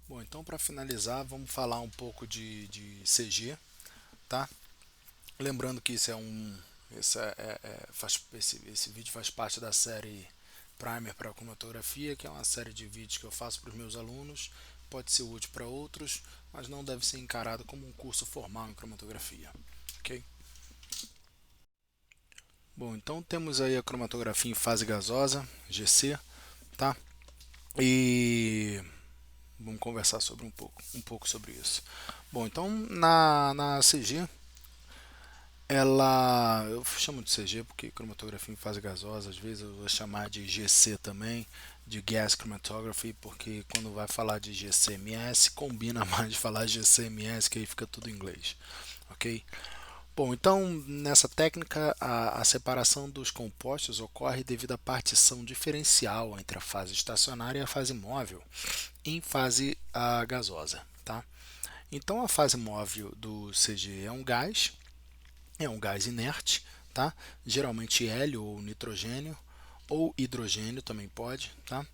Bom, então para finalizar, vamos falar um pouco de CG, tá? Lembrando que isso é um, esse vídeo faz parte da série Primer para cromatografia, que é uma série de vídeos que eu faço para os meus alunos. Pode ser útil para outros, mas não deve ser encarado como um curso formal em cromatografia, ok? Bom, então temos aí a cromatografia em fase gasosa, GC, tá? E vamos conversar sobre um pouco sobre isso. Bom, então na CG, eu chamo de CG porque cromatografia em fase gasosa, às vezes eu vou chamar de GC também, de Gas Chromatography, porque quando vai falar de GCMS, combina mais de falar GCMS, que aí fica tudo em inglês, ok? Bom, então nessa técnica a separação dos compostos ocorre devido à partição diferencial entre a fase estacionária e a fase móvel em fase gasosa, tá? Então a fase móvel do CG é um gás inerte, tá? Geralmente hélio ou nitrogênio, ou hidrogênio também pode, tá?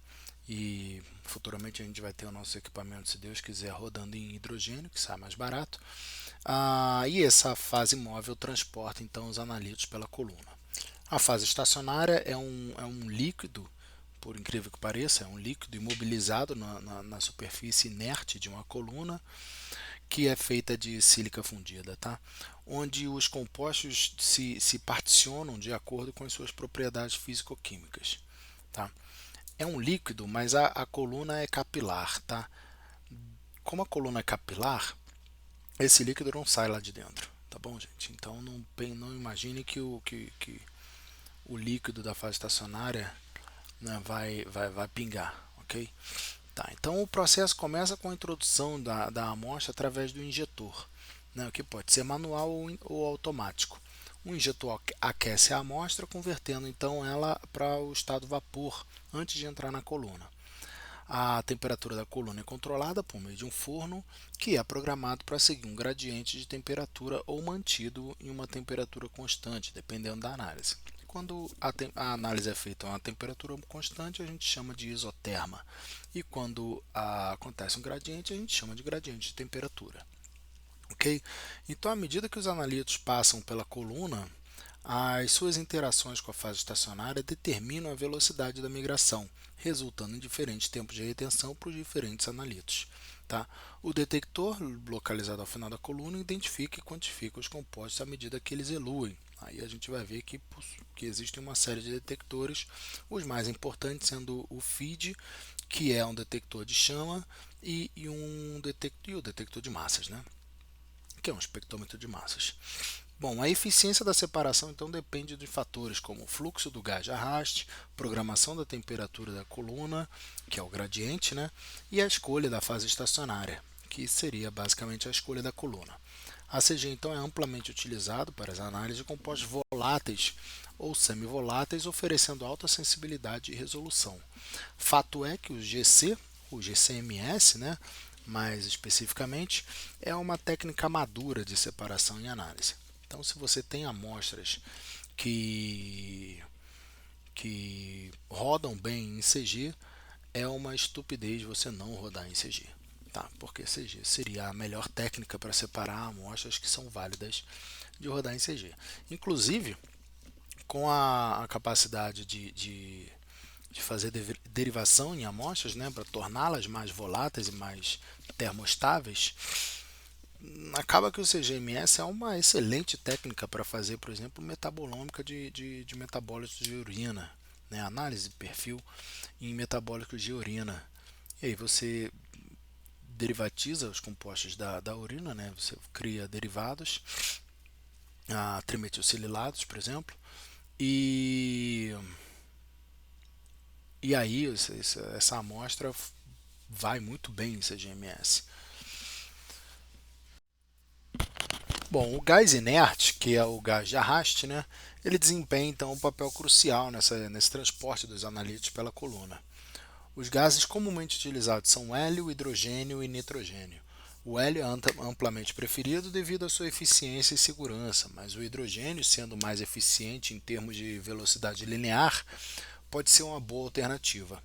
E futuramente a gente vai ter o nosso equipamento, se Deus quiser, rodando em hidrogênio, que sai mais barato. E essa fase móvel transporta então os analíticos pela coluna. A fase estacionária é um líquido, por incrível que pareça, é um líquido imobilizado na superfície inerte de uma coluna que é feita de sílica fundida, tá? Onde os compostos se particionam de acordo com as suas propriedades físico-químicas. Tá? É um líquido, mas a coluna é capilar. Tá? Como a coluna é capilar, esse líquido não sai lá de dentro. Tá bom, gente? Então não imagine que o líquido da fase estacionária, né, vai pingar. Ok? Tá, então o processo começa com a introdução da amostra através do injetor, né, que pode ser manual ou automático. O injetor aquece a amostra, convertendo então ela para o estado vapor antes de entrar na coluna. A temperatura da coluna é controlada por meio de um forno que é programado para seguir um gradiente de temperatura ou mantido em uma temperatura constante, dependendo da análise. Quando a análise é feita a uma temperatura constante, a gente chama de isoterma. E quando acontece um gradiente, a gente chama de gradiente de temperatura. Ok? Então, à medida que os analitos passam pela coluna, as suas interações com a fase estacionária determinam a velocidade da migração, resultando em diferentes tempos de retenção para os diferentes analitos. Tá? O detector, localizado ao final da coluna, identifica e quantifica os compostos à medida que eles eluem. Aí a gente vai ver que existem uma série de detectores, os mais importantes sendo o FID, que é um detector de chama, e o detector de massas, né? Que é um espectrômetro de massas. Bom, a eficiência da separação então depende de fatores como o fluxo do gás de arraste, programação da temperatura da coluna, que é o gradiente, né, e a escolha da fase estacionária, que seria basicamente a escolha da coluna. A CG então é amplamente utilizado para as análises de compostos voláteis ou semivoláteis, oferecendo alta sensibilidade e resolução. Fato é que o GCMS, né, mais especificamente, é uma técnica madura de separação e análise. Então, se você tem amostras que, que rodam bem em CG, é uma estupidez você não rodar em CG. Tá? Porque CG seria a melhor técnica para separar amostras que são válidas de rodar em CG. Inclusive, com a capacidade de fazer derivação em amostras, né, para torná-las mais voláteis e mais termostáveis, acaba que o CGMS é uma excelente técnica para fazer, por exemplo, metabolômica de metabólitos de urina, né, análise de perfil em metabólicos de urina. E aí você derivatiza os compostos da urina, né, você cria derivados, trimetilcililados, por exemplo, e, e aí essa amostra vai muito bem em CGMS. Bom, o gás inerte, que é o gás de arraste, né, ele desempenha então um papel crucial nesse transporte dos analíticos pela coluna. Os gases comumente utilizados são hélio, hidrogênio e nitrogênio. O hélio é amplamente preferido devido à sua eficiência e segurança, mas o hidrogênio, sendo mais eficiente em termos de velocidade linear, pode ser uma boa alternativa.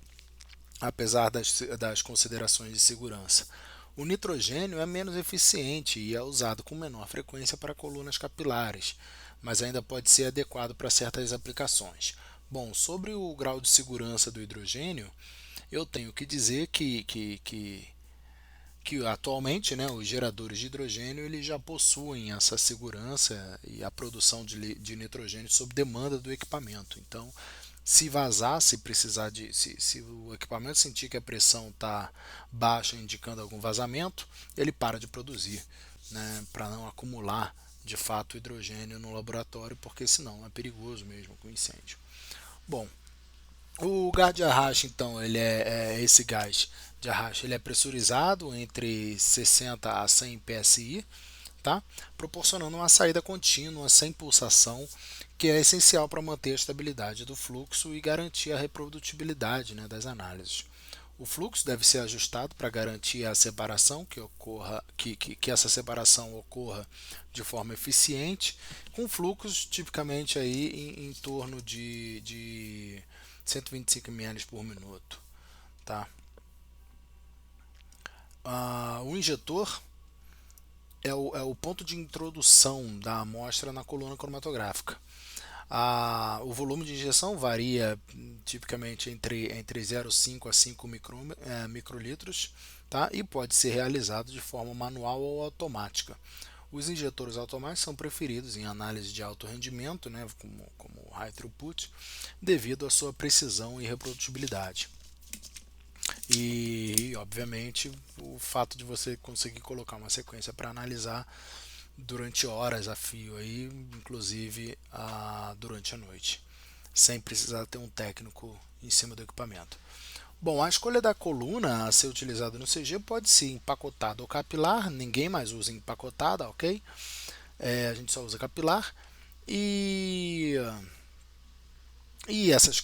apesar das considerações de segurança. O nitrogênio é menos eficiente e é usado com menor frequência para colunas capilares, mas ainda pode ser adequado para certas aplicações. Bom, sobre o grau de segurança do hidrogênio, eu tenho que dizer que atualmente, né, os geradores de hidrogênio eles já possuem essa segurança e a produção de nitrogênio sob demanda do equipamento. Então, se vazar, se precisar se o equipamento sentir que a pressão está baixa, indicando algum vazamento, ele para de produzir, né, para não acumular de fato hidrogênio no laboratório, porque senão é perigoso mesmo com incêndio. Bom, o gás de arraste, então, esse gás de arraste, ele é pressurizado entre 60 a 100 psi, tá? Proporcionando uma saída contínua, sem pulsação, que é essencial para manter a estabilidade do fluxo e garantir a reprodutibilidade, né, das análises. O fluxo deve ser ajustado para garantir a separação que essa separação ocorra de forma eficiente, com fluxos tipicamente aí em torno de 125 ml por minuto. Tá? O injetor é o ponto de introdução da amostra na coluna cromatográfica. O volume de injeção varia tipicamente entre 0,5 a 5 microlitros, tá? E pode ser realizado de forma manual ou automática. Os injetores automáticos são preferidos em análise de alto rendimento, né, como high throughput, devido à sua precisão e reprodutibilidade. E, obviamente, o fato de você conseguir colocar uma sequência para analisar durante horas a fio, aí, inclusive durante a noite, sem precisar ter um técnico em cima do equipamento. Bom, a escolha da coluna a ser utilizada no CG pode ser empacotada ou capilar, ninguém mais usa empacotada, ok? A gente só usa capilar. E essas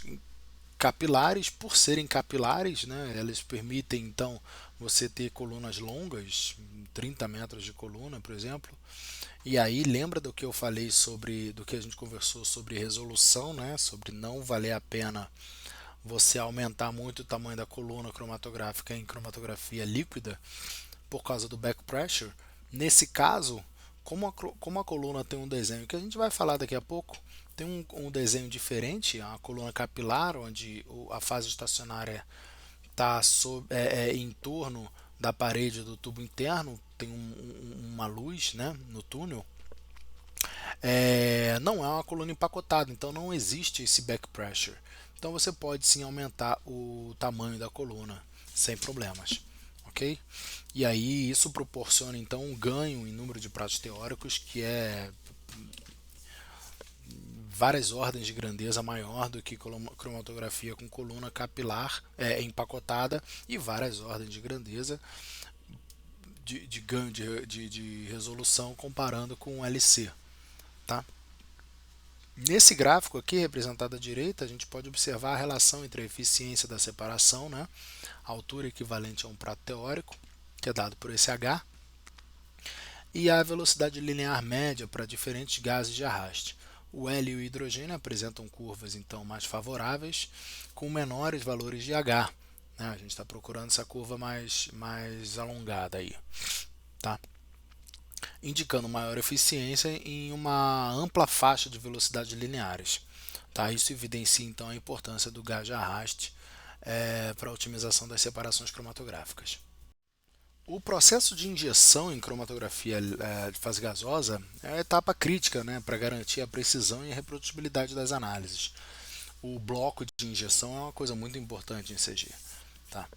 capilares, por serem capilares, né, elas permitem então você ter colunas longas, 30 metros de coluna, por exemplo. E aí lembra do que eu falei do que a gente conversou sobre resolução, né, sobre não valer a pena você aumentar muito o tamanho da coluna cromatográfica em cromatografia líquida por causa do back pressure. Nesse caso, como a coluna tem um desenho que a gente vai falar daqui a pouco, tem um desenho diferente, a coluna capilar, onde a fase estacionária está em torno da parede do tubo interno, tem uma luz, né, no túnel. Não é uma coluna empacotada, então não existe esse back pressure. Então você pode sim aumentar o tamanho da coluna sem problemas, ok? E aí isso proporciona então um ganho em número de pratos teóricos que é várias ordens de grandeza maior do que cromatografia com coluna capilar empacotada e várias ordens de grandeza de ganho de resolução comparando com o LC, tá? Nesse gráfico aqui, representado à direita, a gente pode observar a relação entre a eficiência da separação, né, a altura equivalente a um prato teórico, que é dado por esse H, e a velocidade linear média para diferentes gases de arraste. O hélio e o hidrogênio apresentam curvas então mais favoráveis, com menores valores de H. Né? A gente está procurando essa curva mais alongada aí, tá? Indicando maior eficiência em uma ampla faixa de velocidades lineares. Tá? Isso evidencia então a importância do gás de arraste para a otimização das separações cromatográficas. O processo de injeção em cromatografia de fase gasosa é a etapa crítica, né, para garantir a precisão e a reprodutibilidade das análises. O bloco de injeção é uma coisa muito importante em CG. Tá?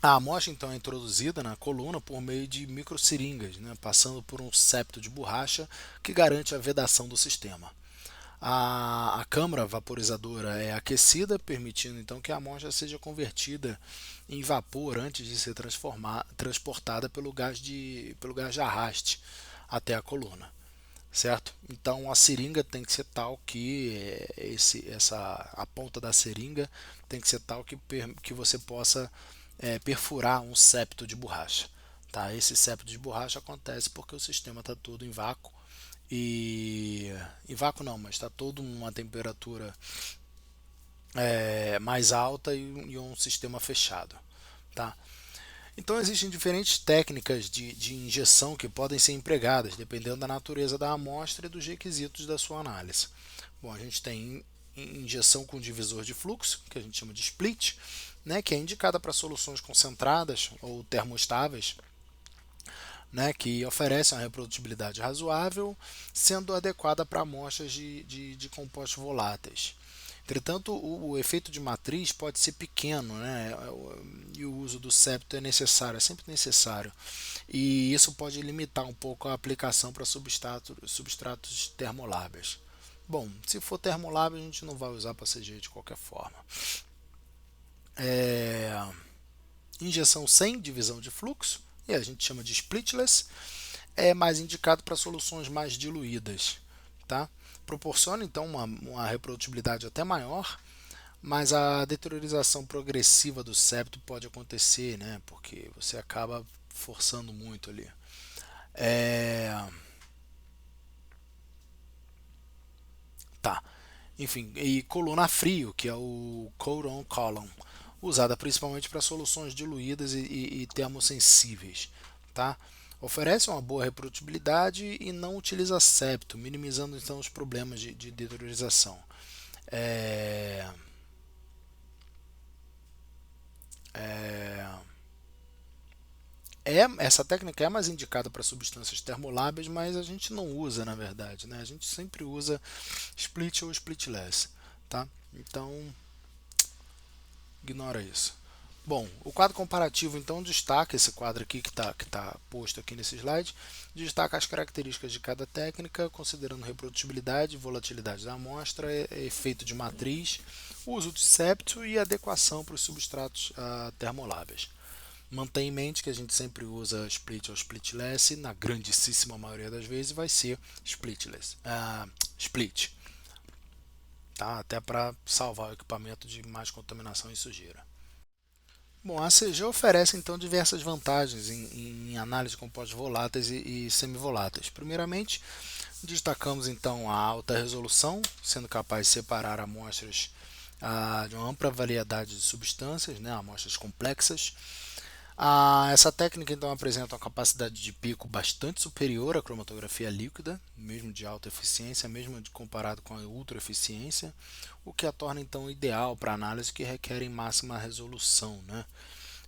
A amostra então é introduzida na coluna por meio de microseringas, né, passando por um septo de borracha que garante a vedação do sistema. A câmara vaporizadora é aquecida, permitindo então que a amostra seja convertida em vapor antes de ser transportada pelo gás de arraste até a coluna, certo? Então a seringa tem que ser tal que a ponta da seringa tem que ser tal que você possa perfurar um septo de borracha. Tá? Esse septo de borracha acontece porque o sistema está todo em vácuo e em vácuo não, mas está todo uma temperatura mais alta e um sistema fechado. Tá? Então existem diferentes técnicas de injeção que podem ser empregadas, dependendo da natureza da amostra e dos requisitos da sua análise. Bom, a gente tem injeção com divisor de fluxo, que a gente chama de split, né, que é indicada para soluções concentradas ou termostáveis, né, que oferecem uma reprodutibilidade razoável, sendo adequada para amostras de compostos voláteis. Entretanto, o efeito de matriz pode ser pequeno, né, e o uso do septo é necessário, é sempre necessário. E isso pode limitar um pouco a aplicação para substratos termoláveis. Bom, se for termolável, a gente não vai usar para CG de qualquer forma. É, injeção sem divisão de fluxo, e a gente chama de splitless, é mais indicado para soluções mais diluídas. Tá? Proporciona então uma reprodutibilidade até maior, mas a deteriorização progressiva do septo pode acontecer, né? Porque você acaba forçando muito ali. É, tá. Enfim, e coluna a frio, que é o cold on column, usada principalmente para soluções diluídas e termosensíveis, tá? Oferece uma boa reprodutibilidade e não utiliza septo, minimizando então os problemas de deteriorização. É, essa técnica é mais indicada para substâncias termoláveis, mas a gente não usa na verdade, né? A gente sempre usa split ou splitless, tá? Então ignora isso. Bom, o quadro comparativo então destaca esse quadro aqui que tá posto aqui nesse slide, destaca as características de cada técnica, considerando reprodutibilidade, volatilidade da amostra, efeito de matriz, uso de septo e adequação para os substratos termoláveis. Mantenha em mente que a gente sempre usa split ou splitless, na grandíssima maioria das vezes vai ser split, tá? Até para salvar o equipamento de mais contaminação e sujeira. Bom, a CG oferece então diversas vantagens em análise de compostos voláteis e semivoláteis. Primeiramente, destacamos então a alta resolução, sendo capaz de separar amostras de uma ampla variedade de substâncias, né, amostras complexas. Essa técnica então apresenta uma capacidade de pico bastante superior à cromatografia líquida, mesmo de alta eficiência, mesmo comparado com a ultra eficiência, o que a torna então ideal para análises que requerem máxima resolução, né?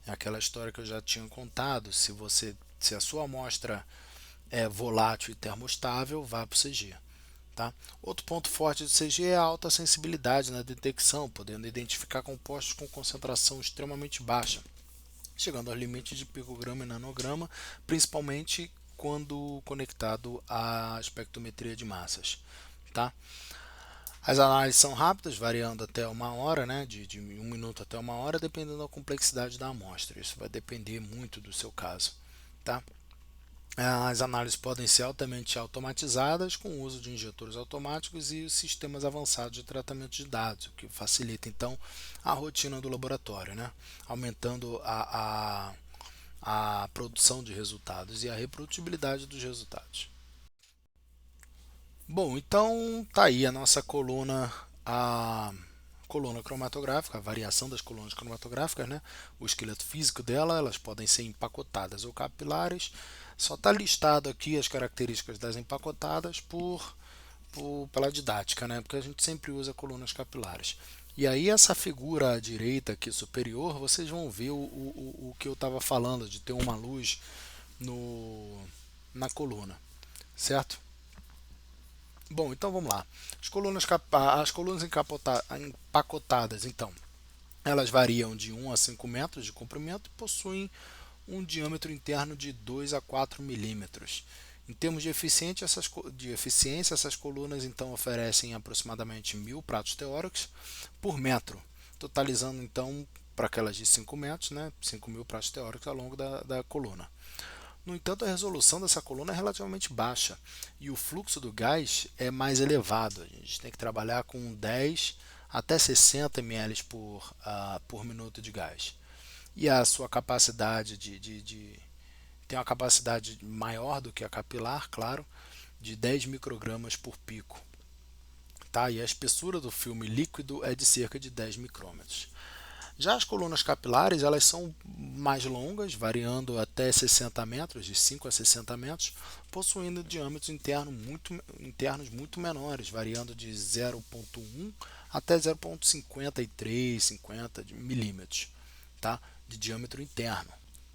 É aquela história que eu já tinha contado, se a sua amostra é volátil e termostável, vá para o CG. Tá? Outro ponto forte do CG é a alta sensibilidade na detecção, podendo identificar compostos com concentração extremamente baixa, chegando ao limite de picograma e nanograma, principalmente quando conectado à espectrometria de massas. Tá? As análises são rápidas, variando até uma hora, né, de um minuto até uma hora, dependendo da complexidade da amostra. Isso vai depender muito do seu caso. Tá? As análises podem ser altamente automatizadas com o uso de injetores automáticos e sistemas avançados de tratamento de dados, o que facilita então a rotina do laboratório, né? Aumentando a produção de resultados e a reprodutibilidade dos resultados. Bom, então tá aí a nossa a coluna cromatográfica, a variação das colunas cromatográficas, né? O esqueleto físico dela, elas podem ser empacotadas ou capilares. Só está listado aqui as características das empacotadas pela didática, né? Porque a gente sempre usa colunas capilares. E aí essa figura à direita aqui superior, vocês vão ver o que eu estava falando, de ter uma luz no, na coluna, certo? Bom, então vamos lá. As colunas empacotadas, então, elas variam de 1 a 5 metros de comprimento e possuem um diâmetro interno de 2 a 4 milímetros. Em termos de eficiência, essas colunas então oferecem aproximadamente 1.000 pratos teóricos por metro, totalizando então para aquelas de 5 metros, né, 5.000 pratos teóricos ao longo da coluna. No entanto, a resolução dessa coluna é relativamente baixa e o fluxo do gás é mais elevado. A gente tem que trabalhar com 10 até 60 ml por minuto de gás. E a sua capacidade tem uma capacidade maior do que a capilar, claro, de 10 microgramas por pico. tá? E a espessura do filme líquido é de cerca de 10 micrômetros. Já as colunas capilares, elas são mais longas, variando até 60 metros, de 5 a 60 metros, possuindo diâmetros internos muito menores, variando de 0,1 até 0,53, 50 milímetros, tá? De diâmetro interno,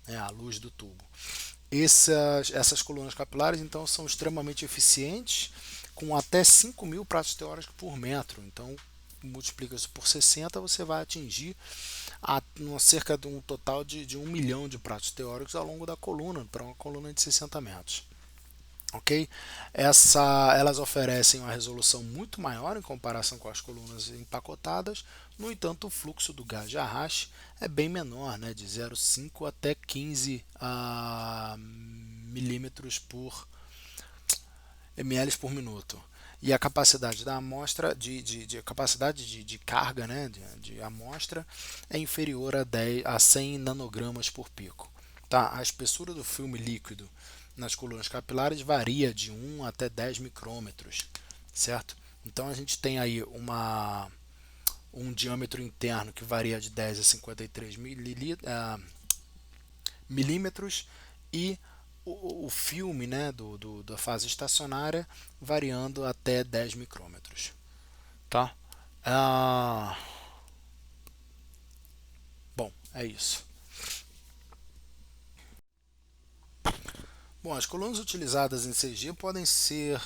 né? À luz do tubo. Essas colunas capilares, então, são extremamente eficientes, com até 5.000 pratos teóricos por metro. Então, multiplica isso por 60, você vai atingir cerca de um total de 1 milhão de pratos teóricos ao longo da coluna, para uma coluna de 60 metros. Ok? Elas oferecem uma resolução muito maior em comparação com as colunas empacotadas. No entanto, o fluxo do gás de arraste é bem menor, né, de 0,5 até 15 milímetros por ml por minuto. E a capacidade da amostra de carga, né, de amostra é inferior a 100 nanogramas por pico. Tá? A espessura do filme líquido nas colunas capilares varia de 1 até 10 micrômetros, certo? Então a gente tem aí um diâmetro interno que varia de 10 a 53 milímetros e o filme, né, da fase estacionária variando até 10 micrômetros. Tá? Ah, bom, é isso. Bom, as colunas utilizadas em CG podem ser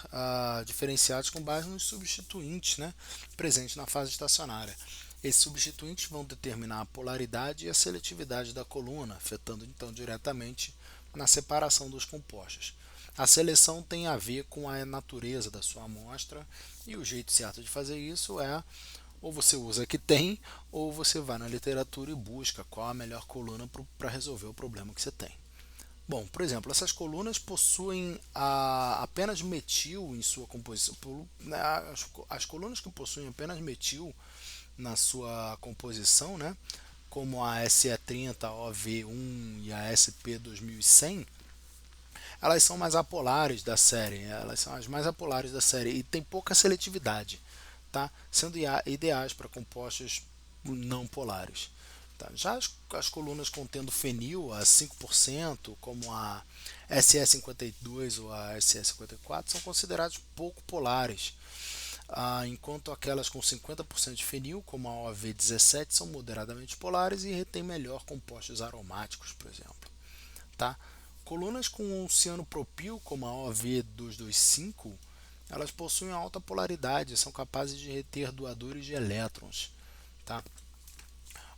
diferenciadas com base nos substituintes, né, presentes na fase estacionária. Esses substituintes vão determinar a polaridade e a seletividade da coluna, afetando então diretamente na separação dos compostos. A seleção tem a ver com a natureza da sua amostra e o jeito certo de fazer isso é ou você usa a que tem ou você vai na literatura e busca qual a melhor coluna para resolver o problema que você tem. Bom, por exemplo, essas colunas possuem apenas metil em sua composição. Né, as colunas que possuem apenas metil na sua composição, né, como a SE30, OV1 e a SP2100, elas são mais apolares da série. Elas são as mais apolares da série e têm pouca seletividade, tá? Sendo ideais para compostos não polares. Tá? Já as colunas contendo fenil a 5%, como a SE52 ou a SE54, são consideradas pouco polares, enquanto aquelas com 50% de fenil, como a OV17, são moderadamente polares e retêm melhor compostos aromáticos, por exemplo. Tá? Colunas com cianopropil, como a OV225, elas possuem alta polaridade e são capazes de reter doadores de elétrons. Tá?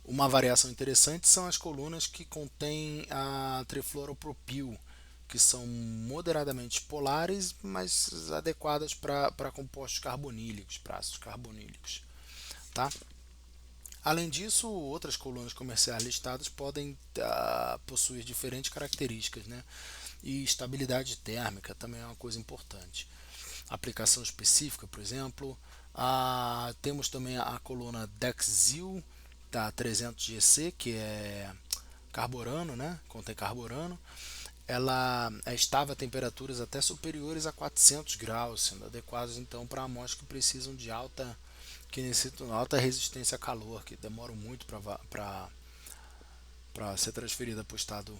Uma variação interessante são as colunas que contêm a trifluoropropil, que são moderadamente polares, mas adequadas para compostos carbonílicos, para ácidos carbonílicos. Tá? Além disso, outras colunas comerciais listadas podem possuir diferentes características, né? E estabilidade térmica também é uma coisa importante. Aplicação específica, por exemplo, temos também a coluna Dexil da 300GC, que é carborano, né? Contém carborano. Ela é estável a temperaturas até superiores a 400 graus, sendo adequadas então para amostras que precisam de que necessitam alta resistência a calor, que demoram muito para ser transferida para o estado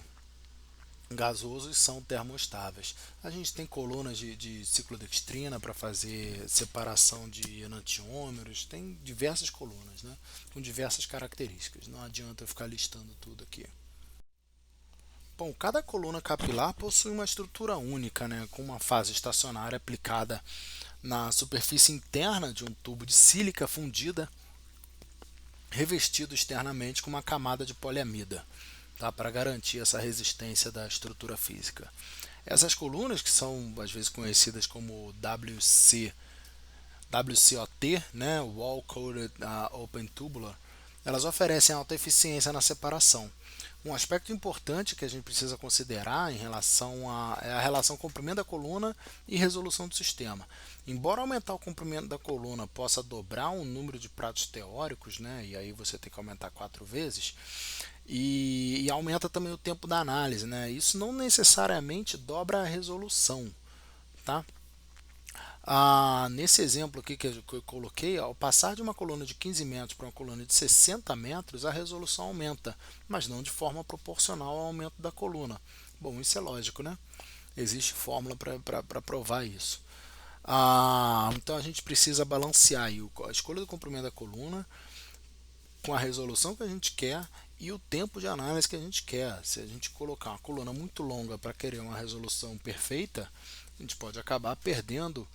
gasoso e são termostáveis. A gente tem colunas de ciclodextrina para fazer separação de enantiômeros, tem diversas colunas, né, com diversas características. Não adianta eu ficar listando tudo aqui. Bom, cada coluna capilar possui uma estrutura única, né, com uma fase estacionária aplicada na superfície interna de um tubo de sílica fundida, revestido externamente com uma camada de poliamida, tá, para garantir essa resistência da estrutura física. Essas colunas, que são às vezes conhecidas como WCOT, né, Wall Coated Open Tubular, elas oferecem alta eficiência na separação. Um aspecto importante que a gente precisa considerar em relação é a relação comprimento da coluna e resolução do sistema. Embora aumentar o comprimento da coluna possa dobrar o número de pratos teóricos, né, e aí você tem que aumentar 4 vezes, e aumenta também o tempo da análise, né, isso não necessariamente dobra a resolução. Tá? Nesse exemplo aqui que eu coloquei, ao passar de uma coluna de 15 metros para uma coluna de 60 metros, a resolução aumenta, mas não de forma proporcional ao aumento da coluna. Bom, isso é lógico, né? Existe fórmula para provar isso. Então a gente precisa balancear aí a escolha do comprimento da coluna com a resolução que a gente quer e o tempo de análise que a gente quer. Se a gente colocar uma coluna muito longa para querer uma resolução perfeita, a gente pode acabar perdendo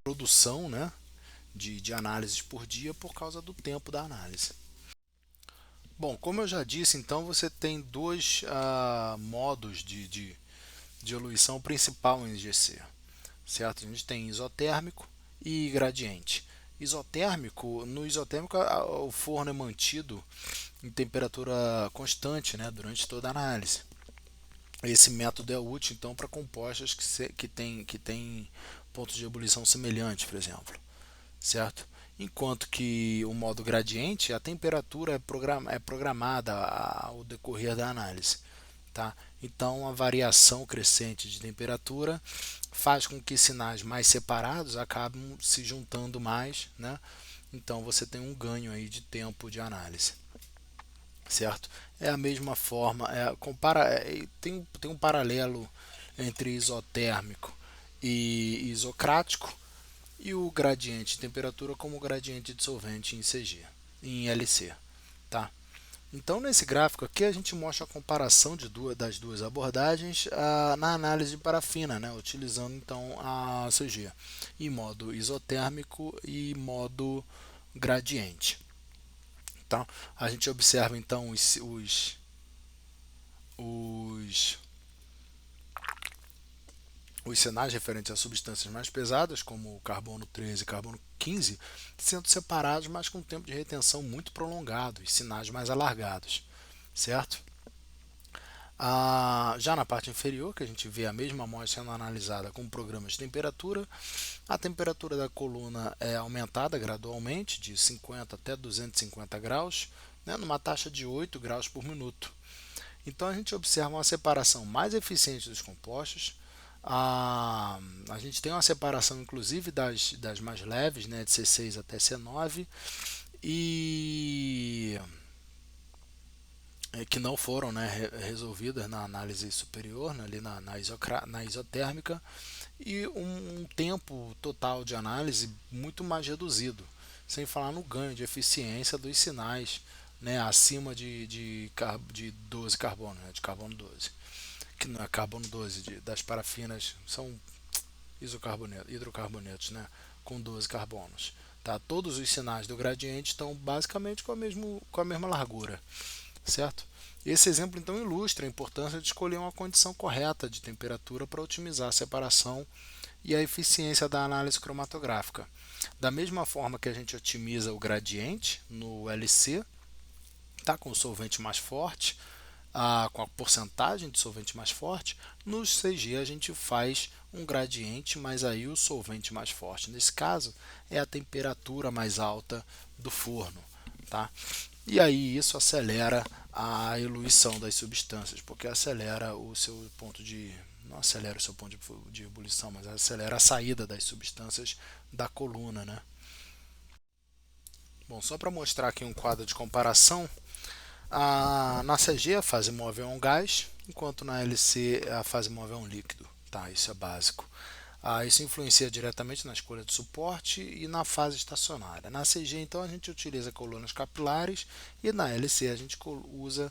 produção, né, de análises por dia por causa do tempo da análise. Bom, como eu já disse, então você tem dois modos de eluição principal em GC, certo? A gente tem isotérmico e gradiente. No isotérmico o forno é mantido em temperatura constante, né, durante toda a análise. Esse método é útil então para compostas que tem pontos de ebulição semelhantes, por exemplo, certo? Enquanto que o modo gradiente, a temperatura é programada ao decorrer da análise. Tá? Então, a variação crescente de temperatura faz com que sinais mais separados acabem se juntando mais, né? Então, você tem um ganho aí de tempo de análise, certo? É a mesma forma, tem um paralelo entre isotérmico e isocrático e o gradiente de temperatura como gradiente de solvente em CG, em LC, tá? Então, nesse gráfico aqui, a gente mostra a comparação das duas abordagens na análise de parafina, né, utilizando então a CG em modo isotérmico e modo gradiente. Tá? A gente observa então os, os sinais referentes a substâncias mais pesadas, como o carbono 13 e carbono 15, sendo separados, mas com um tempo de retenção muito prolongado e sinais mais alargados, certo? Já na parte inferior, que a gente vê a mesma amostra sendo analisada com programas de temperatura, a temperatura da coluna é aumentada gradualmente, de 50 até 250 graus, né, numa taxa de 8 graus por minuto. Então a gente observa uma separação mais eficiente dos compostos. A gente tem uma separação, inclusive, das mais leves, né, de C6 até C9, e que não foram, né, resolvidas na análise superior, né, ali na isotérmica, e um tempo total de análise muito mais reduzido, sem falar no ganho de eficiência dos sinais, né, acima de 12 carbono, né, de carbono 12, que não é carbono 12, das parafinas, são hidrocarbonetos, né, com 12 carbonos. Tá? Todos os sinais do gradiente estão basicamente com a mesma largura, certo? Esse exemplo então ilustra a importância de escolher uma condição correta de temperatura para otimizar a separação e a eficiência da análise cromatográfica. Da mesma forma que a gente otimiza o gradiente no LC, tá, com o solvente mais forte, com a porcentagem de solvente mais forte, no CG a gente faz um gradiente, mas aí o solvente mais forte. Nesse caso, é a temperatura mais alta do forno. Tá? E aí isso acelera a eluição das substâncias, porque acelera o seu ponto de. Não acelera o seu ponto de ebulição, mas acelera a saída das substâncias da coluna. Né? Bom, só para mostrar aqui um quadro de comparação, na CG a fase móvel é um gás, enquanto na LC a fase móvel é um líquido. Tá, isso é básico. Isso influencia diretamente na escolha de suporte e na fase estacionária. Na CG, então, a gente utiliza colunas capilares e na LC a gente usa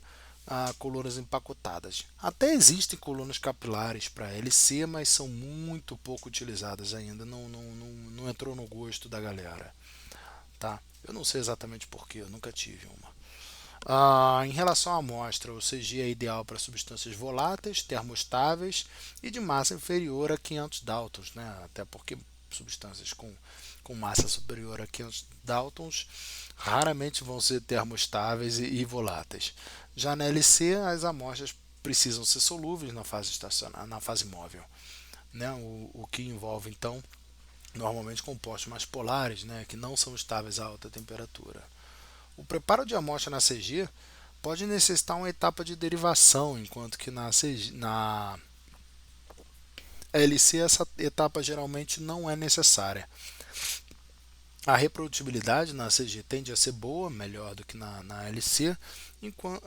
colunas empacotadas. Até existem colunas capilares para LC, mas são muito pouco utilizadas ainda, não entrou no gosto da galera. Tá? Eu não sei exatamente porquê, eu nunca tive uma. Em relação à amostra, o CG é ideal para substâncias voláteis, termostáveis e de massa inferior a 500 Daltons, né? Até porque substâncias com massa superior a 500 Daltons raramente vão ser termostáveis e voláteis. Já na LC, as amostras precisam ser solúveis na fase estacionária, na fase móvel, né? O que envolve então normalmente compostos mais polares, né? Que não são estáveis a alta temperatura. O preparo de amostra na CG pode necessitar uma etapa de derivação, enquanto que A LC, essa etapa geralmente não é necessária. A reprodutibilidade na CG tende a ser boa, melhor do que na LC, enquanto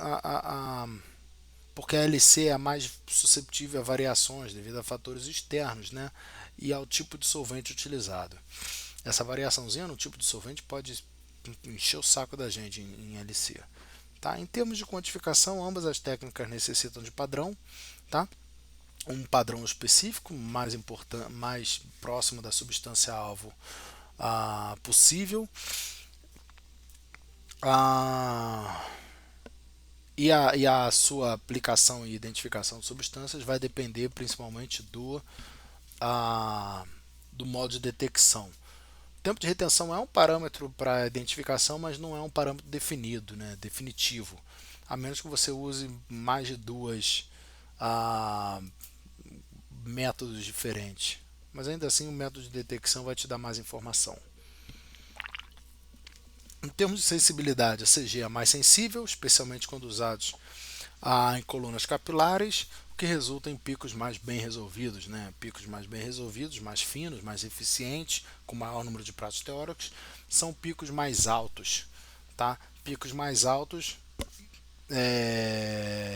porque a LC é a mais susceptível a variações devido a fatores externos, né? E ao tipo de solvente utilizado. Essa variaçãozinha no tipo de solvente pode encher o saco da gente em LC. Tá? Em termos de quantificação, ambas as técnicas necessitam de padrão, tá? Um padrão específico, mais importante, mais próximo da substância alvo possível. Ah, e a sua aplicação e identificação de substâncias vai depender principalmente ah, do modo de detecção. O tempo de retenção é um parâmetro para identificação, mas não é um parâmetro definido, né, definitivo. A menos que você use mais de duas ah, métodos diferentes. Mas ainda assim, o método de detecção vai te dar mais informação. Em termos de sensibilidade, a CG é mais sensível, especialmente quando usados em colunas capilares, o que resulta em picos mais bem resolvidos, né? Picos mais bem resolvidos, mais finos, mais eficientes, com maior número de pratos teóricos, são picos mais altos. Tá? Picos mais altos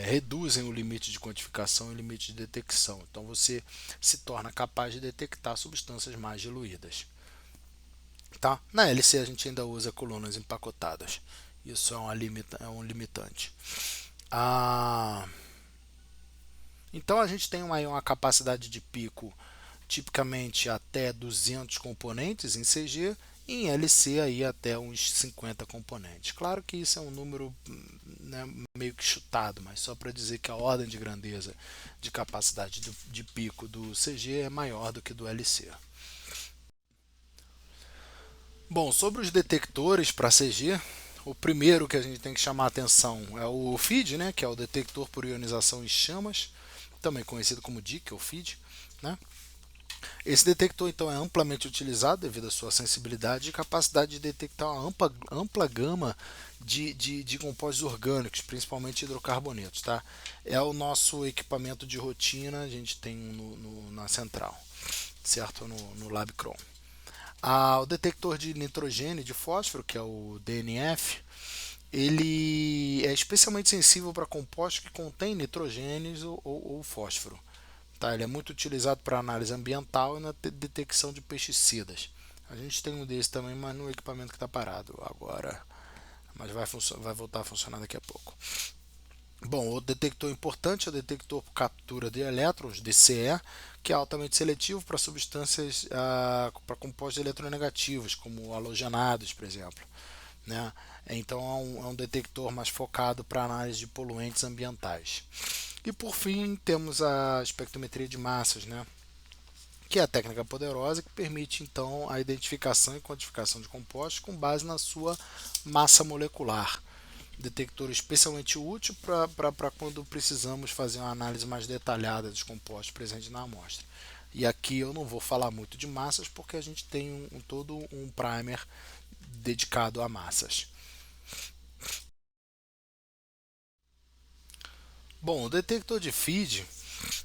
reduzem o limite de quantificação e o limite de detecção. Então você se torna capaz de detectar substâncias mais diluídas. Tá? Na LC a gente ainda usa colunas empacotadas. Isso é um limitante. Ah, então a gente tem uma capacidade de pico tipicamente até 200 componentes em CG e em LC aí até uns 50 componentes. Claro que isso é um número, né, meio que chutado, mas só para dizer que a ordem de grandeza de capacidade de pico do CG é maior do que do LC. Bom, sobre os detectores para CG, o primeiro que a gente tem que chamar a atenção é o FID, né, que é o detector por ionização em chamas, também conhecido como DIC ou FID, né? Esse detector então é amplamente utilizado devido à sua sensibilidade e capacidade de detectar uma ampla gama de compostos orgânicos, principalmente hidrocarbonetos. Tá? É o nosso equipamento de rotina, a gente tem na central, certo? No LabCron. O detector de nitrogênio e de fósforo, que é o DNF, ele é especialmente sensível para compostos que contêm nitrogênios ou fósforo. Tá? Ele é muito utilizado para análise ambiental e na detecção de pesticidas. A gente tem um desse também, mas no equipamento que está parado agora. Mas vai voltar a funcionar daqui a pouco. Bom, outro detector importante é o detector por captura de elétrons, DCE, que é altamente seletivo para substâncias, para compostos eletronegativos, como halogenados, por exemplo. Né? Então é um detector mais focado para análise de poluentes ambientais. E por fim temos a espectrometria de massas, né? Que é a técnica poderosa que permite então a identificação e quantificação de compostos com base na sua massa molecular. Detector especialmente útil para quando precisamos fazer uma análise mais detalhada dos compostos presentes na amostra. E aqui eu não vou falar muito de massas porque a gente tem todo um primer dedicado a massas. Bom, o detector de feed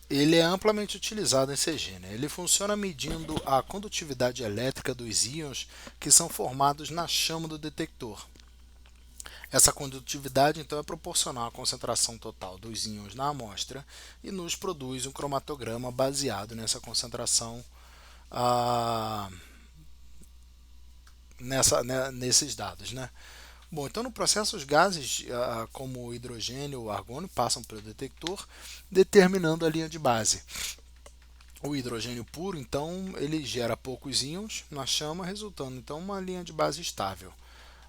ele é amplamente utilizado em CG. Né? Ele funciona medindo a condutividade elétrica dos íons que são formados na chama do detector. Essa condutividade então é proporcional à concentração total dos íons na amostra e nos produz um cromatograma baseado nessa concentração, ah, nesses dados. Né? Bom, então no processo os gases como o hidrogênio ou argônio passam pelo detector, determinando a linha de base. O hidrogênio puro, então, ele gera poucos íons na chama, resultando então uma linha de base estável.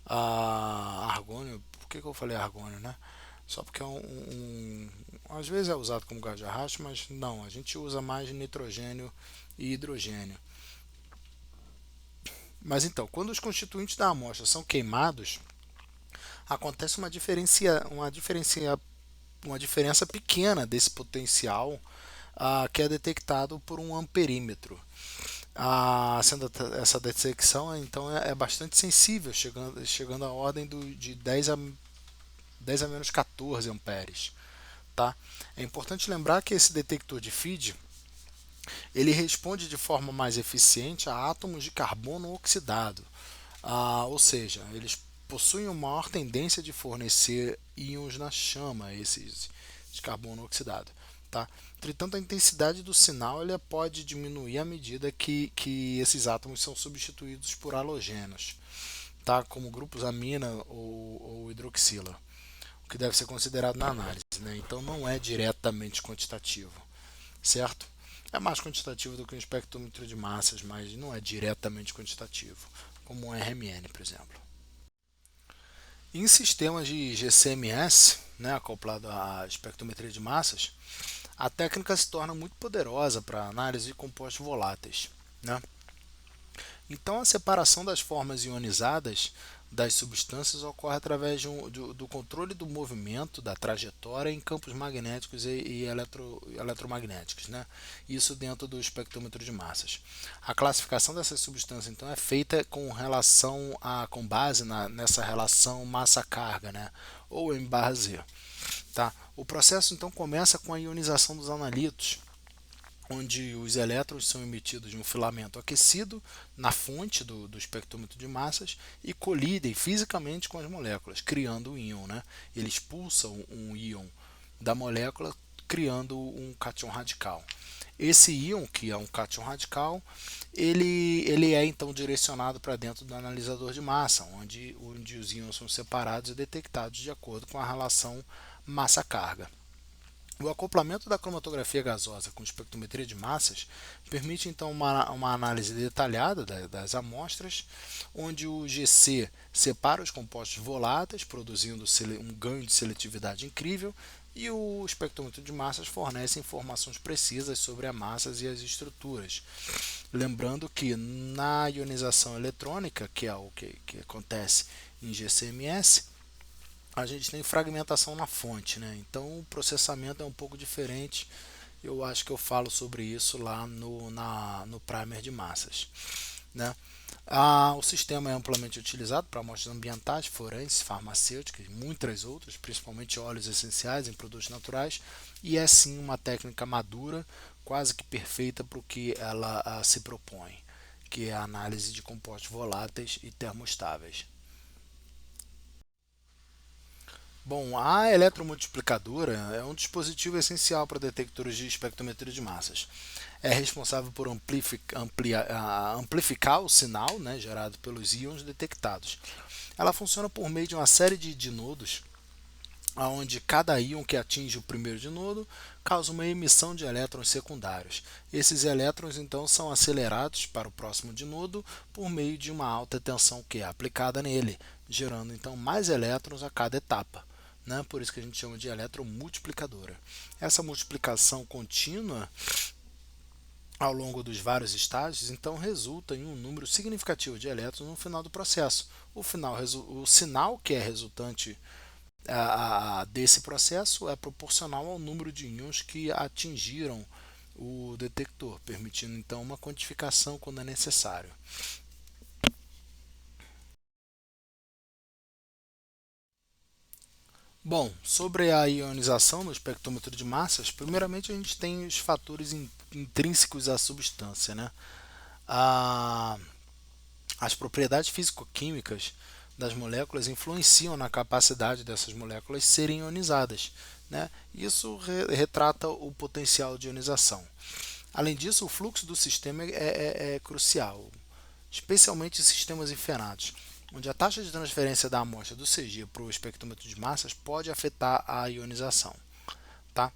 Argônio, por que eu falei argônio, né? Só porque às vezes é usado como gás de arrasto, mas não, a gente usa mais nitrogênio e hidrogênio. Mas então, quando os constituintes da amostra são queimados, acontece uma diferença pequena desse potencial que é detectado por um amperímetro. Sendo essa detecção então é bastante sensível, chegando à ordem de 10 a menos 14 amperes. Tá? É importante lembrar que esse detector de feed Ele responde de forma mais eficiente a átomos de carbono oxidado, ou seja, eles possuem uma maior tendência de fornecer íons na chama, esses de carbono oxidado. Tá? Entretanto, a intensidade do sinal ele pode diminuir à medida que esses átomos são substituídos por halogênios, tá? Como grupos amina ou hidroxila, o que deve ser considerado na análise. Né? Então, não é diretamente quantitativo, certo? É mais quantitativo do que um espectrômetro de massas, mas não é diretamente quantitativo, como um RMN, por exemplo. Em sistemas de GCMS, né, acoplado à espectrometria de massas, a técnica se torna muito poderosa para análise de compostos voláteis. Né? Então, a separação das formas ionizadas das substâncias ocorre através do controle do movimento, da trajetória em campos magnéticos e eletromagnéticos. Né? Isso dentro do espectrômetro de massas. A classificação dessas substâncias então é feita com base nessa relação massa-carga, né? Ou M/Z. Tá? O processo então começa com a ionização dos analitos, onde os elétrons são emitidos de um filamento aquecido na fonte do espectrômetro de massas e colidem fisicamente com as moléculas, criando um íon. Né? Ele expulsa um íon da molécula, criando um cátion radical. Esse íon, que é um cátion radical, ele é então direcionado para dentro do analisador de massa, onde os íons são separados e detectados de acordo com a relação massa-carga. O acoplamento da cromatografia gasosa com espectrometria de massas permite então uma análise detalhada das amostras, onde o GC separa os compostos voláteis, produzindo um ganho de seletividade incrível, e o espectrômetro de massas fornece informações precisas sobre as massas e as estruturas. Lembrando que na ionização eletrônica, que é o que acontece em GCMS, a gente tem fragmentação na fonte, né? Então o processamento é um pouco diferente. Eu acho que eu falo sobre isso lá no primer de massas, né? O sistema é amplamente utilizado para amostras ambientais, forenses, farmacêuticas e muitas outras, principalmente óleos essenciais em produtos naturais, e é sim uma técnica madura, quase que perfeita para o que ela se propõe, que é a análise de compostos voláteis e termostáveis. Bom, a eletromultiplicadora é um dispositivo essencial para detectores de espectrometria de massas. É responsável por amplificar o sinal, né, gerado pelos íons detectados. Ela funciona por meio de uma série de dinodos, onde cada íon que atinge o primeiro dinodo causa uma emissão de elétrons secundários. Esses elétrons então são acelerados para o próximo dinodo por meio de uma alta tensão que é aplicada nele, gerando então mais elétrons a cada etapa. Né? Por isso que a gente chama de eletromultiplicadora. Essa multiplicação contínua ao longo dos vários estágios, então resulta em um número significativo de elétrons no final do processo. O sinal que é resultante desse processo é proporcional ao número de íons que atingiram o detector, permitindo então uma quantificação quando é necessário. Bom, sobre a ionização no espectrômetro de massas, primeiramente a gente tem os fatores intrínsecos à substância, né? A, as propriedades físico-químicas das moléculas influenciam na capacidade dessas moléculas serem ionizadas, né? Isso retrata o potencial de ionização. Além disso, o fluxo do sistema é crucial, especialmente em sistemas inferados, onde a taxa de transferência da amostra do CG para o espectrômetro de massas pode afetar a ionização. Tá?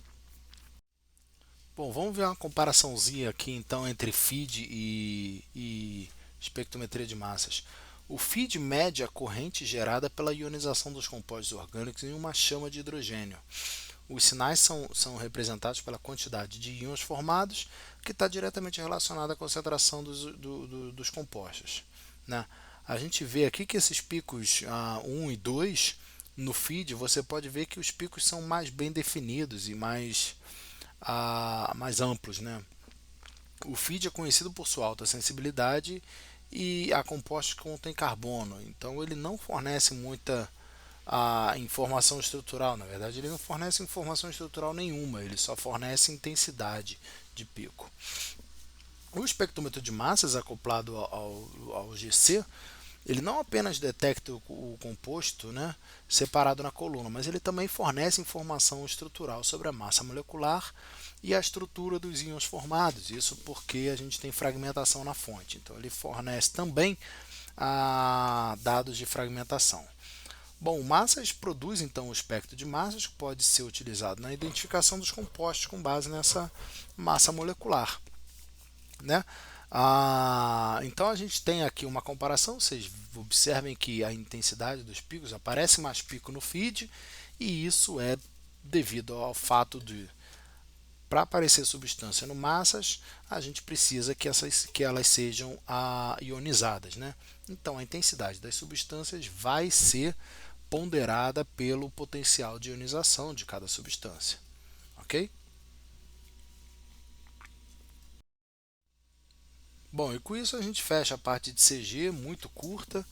Bom, vamos ver uma comparaçãozinha aqui então entre feed e espectrometria de massas. O feed mede a corrente gerada pela ionização dos compostos orgânicos em uma chama de hidrogênio. Os sinais são representados pela quantidade de íons formados, que está diretamente relacionada à concentração dos compostos. Né? A gente vê aqui que esses picos 1 e 2 no feed, você pode ver que os picos são mais bem definidos e mais amplos. Né? O feed é conhecido por sua alta sensibilidade e a compostos que contêm carbono, então ele não fornece muita informação estrutural. Na verdade, ele não fornece informação estrutural nenhuma, ele só fornece intensidade de pico. O espectrômetro de massas acoplado ao GC, ele não apenas detecta o composto, né, separado na coluna, mas ele também fornece informação estrutural sobre a massa molecular e a estrutura dos íons formados. Isso porque a gente tem fragmentação na fonte. Então ele fornece também dados de fragmentação. Bom, o Massas produz então o espectro de massas que pode ser utilizado na identificação dos compostos com base nessa massa molecular, né? Então a gente tem aqui uma comparação. Vocês observem que a intensidade dos picos aparece mais pico no feed, e isso é devido ao fato de, para aparecer substância no massas, a gente precisa que elas sejam ionizadas, né? Então a intensidade das substâncias vai ser ponderada pelo potencial de ionização de cada substância, ok? Bom, e com isso a gente fecha a parte de CG, muito curta,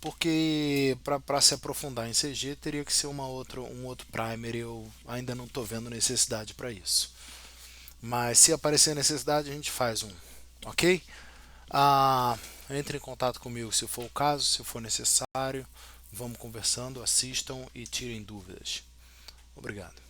porque para se aprofundar em CG teria que ser um outro primer, e eu ainda não estou vendo necessidade para isso. Mas se aparecer necessidade, a gente faz um, ok? Entre em contato comigo se for o caso, se for necessário. Vamos conversando, assistam e tirem dúvidas. Obrigado.